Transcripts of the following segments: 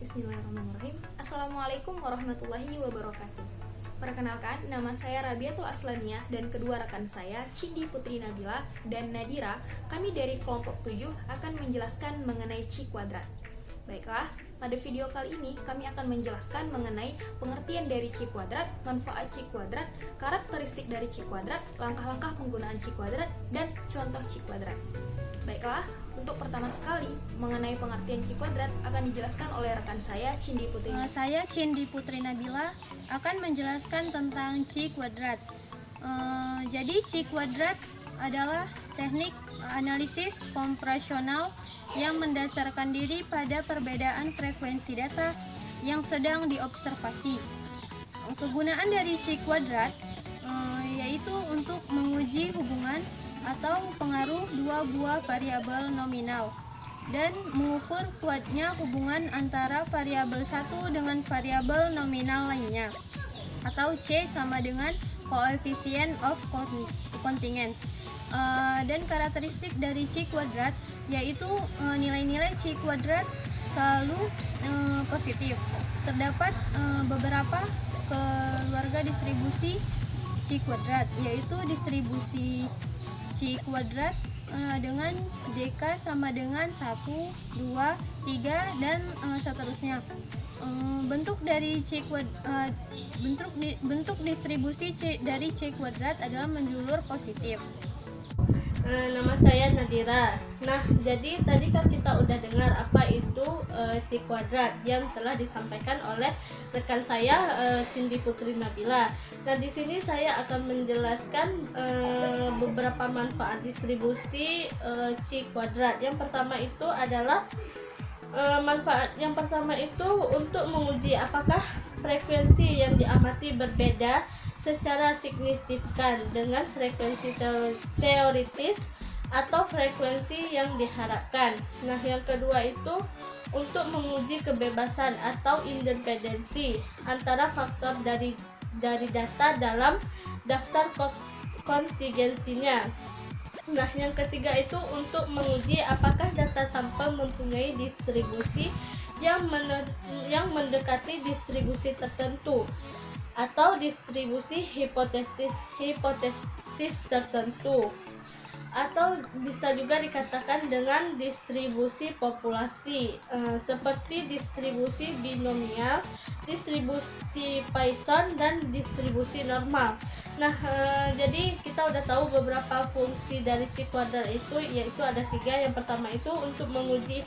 Bismillahirrahmanirrahim. Assalamualaikum warahmatullahi wabarakatuh. Perkenalkan, nama saya Rabiatul Aslamiyah dan kedua rekan saya, Cindy Putri Nabila dan Nadira, kami dari kelompok 7 akan menjelaskan mengenai C kuadrat. Baiklah, pada video kali ini kami akan menjelaskan mengenai pengertian dari C kuadrat, manfaat C kuadrat, karakteristik dari C kuadrat, langkah-langkah penggunaan C kuadrat, dan contoh C kuadrat. Baiklah, untuk pertama sekali mengenai pengertian C kuadrat akan dijelaskan oleh rekan saya, Cindy Putri. Saya Cindy Putri Nabila akan menjelaskan tentang C kuadrat. Jadi C kuadrat adalah teknik analisis komputasional yang mendasarkan diri pada perbedaan frekuensi data yang sedang diobservasi. Kegunaan dari C kuadrat yaitu untuk menguji hubungan atau pengaruh dua buah variabel nominal dan mengukur kuatnya hubungan antara variabel satu dengan variabel nominal lainnya, atau C sama dengan coefficient of contingence. Dan karakteristik dari C kuadrat yaitu nilai-nilai C kuadrat selalu positif. Terdapat beberapa keluarga distribusi C kuadrat, yaitu distribusi C kuadrat dengan DK sama dengan 1, 2, 3 dan seterusnya. Bentuk dari C kuadrat, bentuk distribusi dari C kuadrat adalah menjulur positif. Nama saya Nadira. Nah, jadi tadi kan kita udah dengar apa itu C kuadrat yang telah disampaikan oleh rekan saya Cindy Putri Nabila. Nah, di sini saya akan menjelaskan beberapa manfaat distribusi C kuadrat. Yang pertama itu adalah manfaat yang pertama itu untuk menguji apakah frekuensi yang diamati berbeda secara signifikan dengan frekuensi teoritis atau frekuensi yang diharapkan. Nah, yang kedua itu untuk menguji kebebasan atau independensi antara faktor dari data dalam daftar kontingensinya. Nah, yang ketiga itu untuk menguji apakah data sampel mempunyai distribusi yang mendekati distribusi tertentu atau distribusi hipotesis tertentu, atau bisa juga dikatakan dengan distribusi populasi seperti distribusi binomial, distribusi Poisson, dan distribusi normal. Nah, jadi kita udah tahu beberapa fungsi dari C kuadrat itu, yaitu ada 3. Yang pertama itu untuk menguji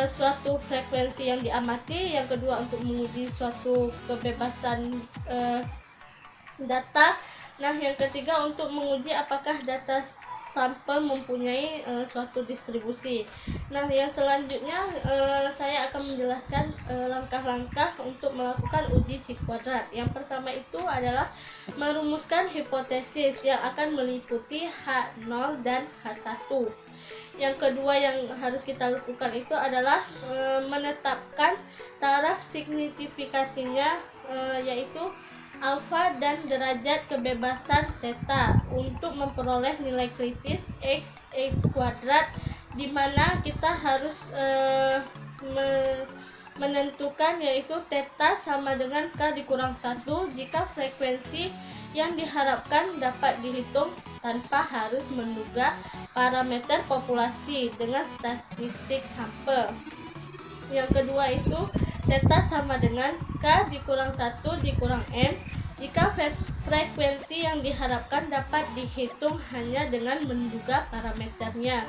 suatu frekuensi yang diamati, yang kedua untuk menguji suatu kebebasan data. Nah, yang ketiga untuk menguji apakah data sampel mempunyai suatu distribusi. Nah, yang selanjutnya saya akan menjelaskan langkah-langkah untuk melakukan uji C kuadrat. Yang pertama itu adalah merumuskan hipotesis yang akan meliputi H0 dan H1. Yang kedua yang harus kita lakukan itu adalah menetapkan taraf signifikasinya, yaitu alfa dan derajat kebebasan theta untuk memperoleh nilai kritis x kuadrat, di mana kita harus menentukan yaitu theta sama dengan k dikurang 1 jika frekuensi yang diharapkan dapat dihitung tanpa harus menduga parameter populasi dengan statistik sampel. Yang kedua itu theta sama dengan k dikurang 1 dikurang m jika frekuensi yang diharapkan dapat dihitung hanya dengan menduga parameternya.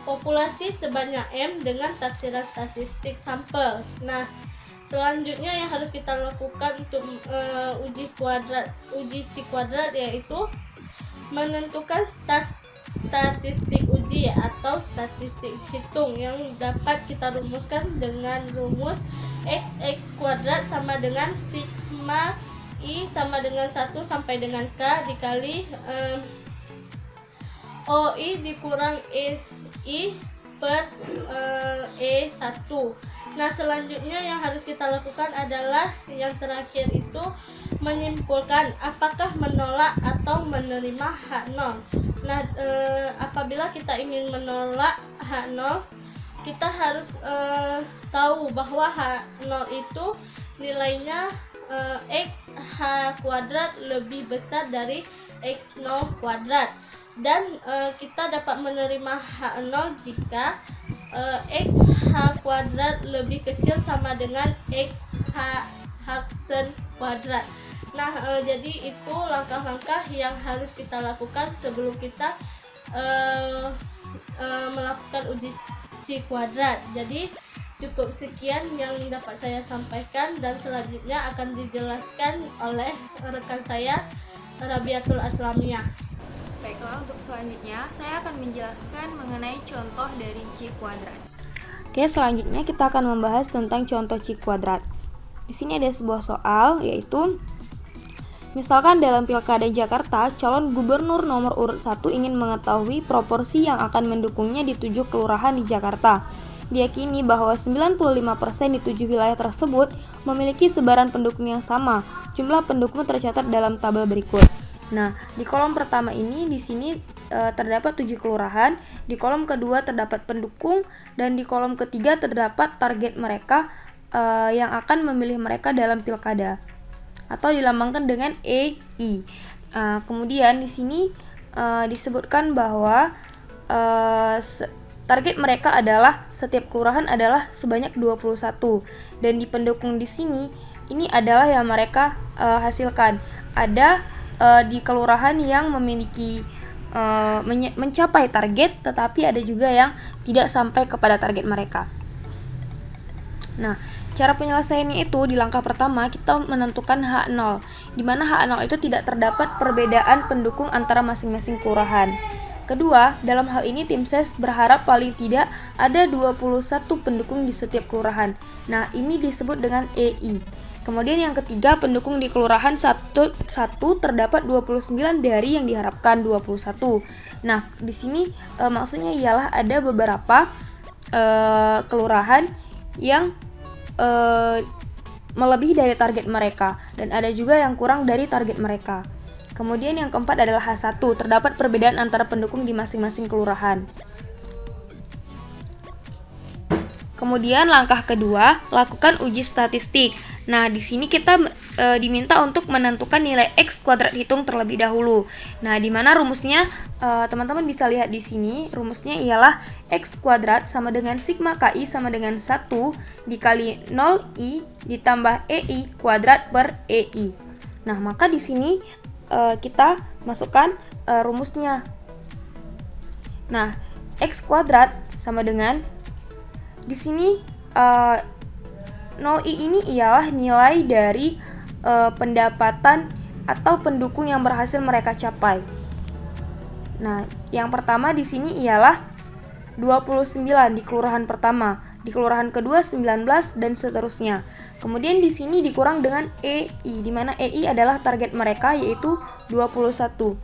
Populasi sebanyak m dengan taksiran statistik sampel. Nah, selanjutnya yang harus kita lakukan untuk uji C kuadrat yaitu menentukan statistik uji atau statistik hitung yang dapat kita rumuskan dengan rumus x kuadrat sama dengan sigma i sama dengan 1 sampai dengan k dikali OI dikurang I per E1. Nah, selanjutnya yang harus kita lakukan adalah yang terakhir itu menyimpulkan apakah menolak atau menerima H0. Nah, apabila kita ingin menolak H0, kita harus tahu bahwa H0 itu nilainya X H kuadrat lebih besar dari X0 kuadrat, dan kita dapat menerima H0 jika X H kuadrat lebih kecil sama dengan X H Haksen kuadrat. Nah, jadi itu langkah-langkah yang harus kita lakukan sebelum kita melakukan uji C kuadrat. Jadi cukup sekian yang dapat saya sampaikan, dan selanjutnya akan dijelaskan oleh rekan saya Rabiatul Aslamiyah. Baiklah, untuk selanjutnya saya akan menjelaskan mengenai contoh dari C kuadrat. Oke, selanjutnya kita akan membahas tentang contoh C kuadrat. Di sini ada sebuah soal, yaitu misalkan dalam Pilkada Jakarta, calon gubernur nomor urut 1 ingin mengetahui proporsi yang akan mendukungnya di 7 kelurahan di Jakarta. Diyakini bahwa 95% di 7 wilayah tersebut memiliki sebaran pendukung yang sama. Jumlah pendukung tercatat dalam tabel berikut. Nah, di kolom pertama ini di sini terdapat 7 kelurahan, di kolom kedua terdapat pendukung, dan di kolom ketiga terdapat target mereka yang akan memilih mereka dalam pilkada, atau dilambangkan dengan EI. Kemudian di sini disebutkan bahwa target mereka adalah setiap kelurahan adalah sebanyak 21, dan di pendukung di sini ini adalah yang mereka hasilkan. Ada di kelurahan yang memiliki mencapai target, tetapi ada juga yang tidak sampai kepada target mereka. Nah, cara penyelesaiannya itu di langkah pertama kita menentukan H0, di mana H0 itu tidak terdapat perbedaan pendukung antara masing-masing kelurahan. Kedua, dalam hal ini tim SES berharap paling tidak ada 21 pendukung di setiap kelurahan. Nah, ini disebut dengan EI. Kemudian yang ketiga, pendukung di kelurahan satu terdapat 29 dari yang diharapkan 21. Nah, di sini maksudnya ialah ada beberapa kelurahan yang melebihi dari target mereka, dan ada juga yang kurang dari target mereka. Kemudian yang keempat adalah H1, terdapat perbedaan antara pendukung di masing-masing kelurahan. Kemudian langkah kedua, lakukan uji statistik. Nah, di sini kita diminta untuk menentukan nilai X kuadrat hitung terlebih dahulu. Nah, di mana rumusnya teman-teman bisa lihat di sini, rumusnya ialah X kuadrat sama dengan sigma KI sama dengan 1 dikali 0I ditambah EI kuadrat per EI. Nah, maka di sini kita masukkan rumusnya. Nah, X kuadrat sama dengan di sini 0I ini ialah nilai dari pendapatan atau pendukung yang berhasil mereka capai. Nah, yang pertama di sini ialah 29 di kelurahan pertama, di kelurahan kedua 19 dan seterusnya. Kemudian di sini dikurang dengan EI, di mana EI adalah target mereka yaitu 21.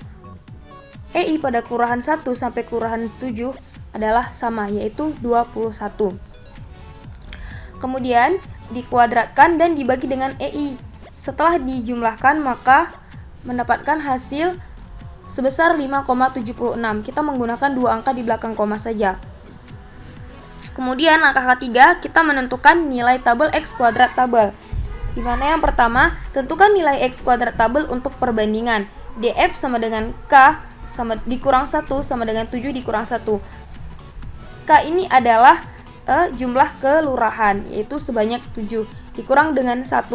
EI pada kelurahan 1 sampai kelurahan 7 adalah sama yaitu 21. Kemudian dikuadratkan dan dibagi dengan EI. Setelah dijumlahkan maka mendapatkan hasil sebesar 5,76. Kita menggunakan dua angka di belakang koma saja. Kemudian langkah ketiga kita menentukan nilai tabel X kuadrat tabel. Di mana yang pertama, tentukan nilai X kuadrat tabel untuk perbandingan. DF sama dengan K sama dikurang 1 sama dengan 7 dikurang 1. K ini adalah jumlah kelurahan, yaitu sebanyak 7, dikurang dengan 1.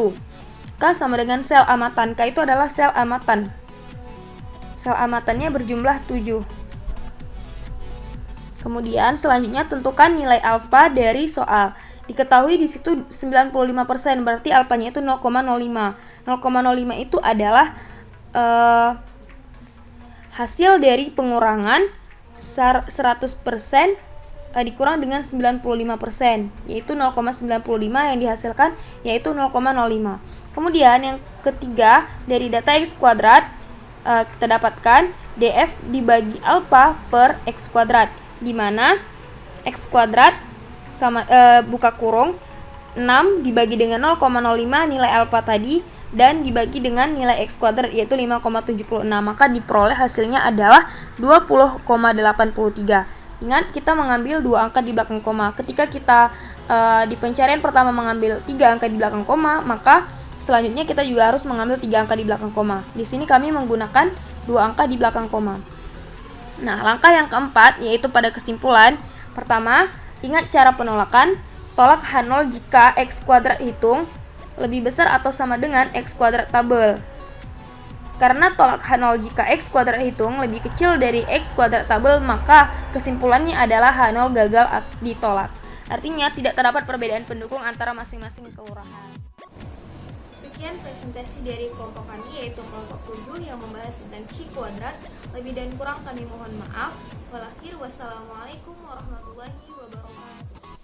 K sama dengan sel amatan. K itu adalah sel amatan. Sel amatannya berjumlah 7. Kemudian selanjutnya tentukan nilai alfa dari soal. Diketahui di situ 95%, berarti alfanya itu 0,05. 0,05 itu adalah hasil dari pengurangan 100% dikurang dengan 95%, yaitu 0,95 yang dihasilkan yaitu 0,05. Kemudian yang ketiga, dari data X kuadrat kita dapatkan DF dibagi alfa per X kuadrat, di mana X kuadrat sama buka kurung 6 dibagi dengan 0,05 nilai alfa tadi dan dibagi dengan nilai X kuadrat yaitu 5,76, maka diperoleh hasilnya adalah 20,83. Ingat, kita mengambil 2 angka di belakang koma. Ketika kita di pencarian pertama mengambil 3 angka di belakang koma, maka selanjutnya kita juga harus mengambil 3 angka di belakang koma. Di sini kami menggunakan 2 angka di belakang koma. Nah, langkah yang keempat yaitu pada kesimpulan. Pertama, ingat cara penolakan. Tolak H0 jika X kuadrat hitung lebih besar atau sama dengan X kuadrat tabel. Karena tolak H0 jika X kuadrat hitung lebih kecil dari X kuadrat tabel, maka kesimpulannya adalah H0 gagal ditolak. Artinya tidak terdapat perbedaan pendukung antara masing-masing kelurahan. Sekian presentasi dari kelompok kami, yaitu kelompok 7 yang membahas tentang C kuadrat. Lebih dan kurang kami mohon maaf. Wassalamualaikum warahmatullahi wabarakatuh.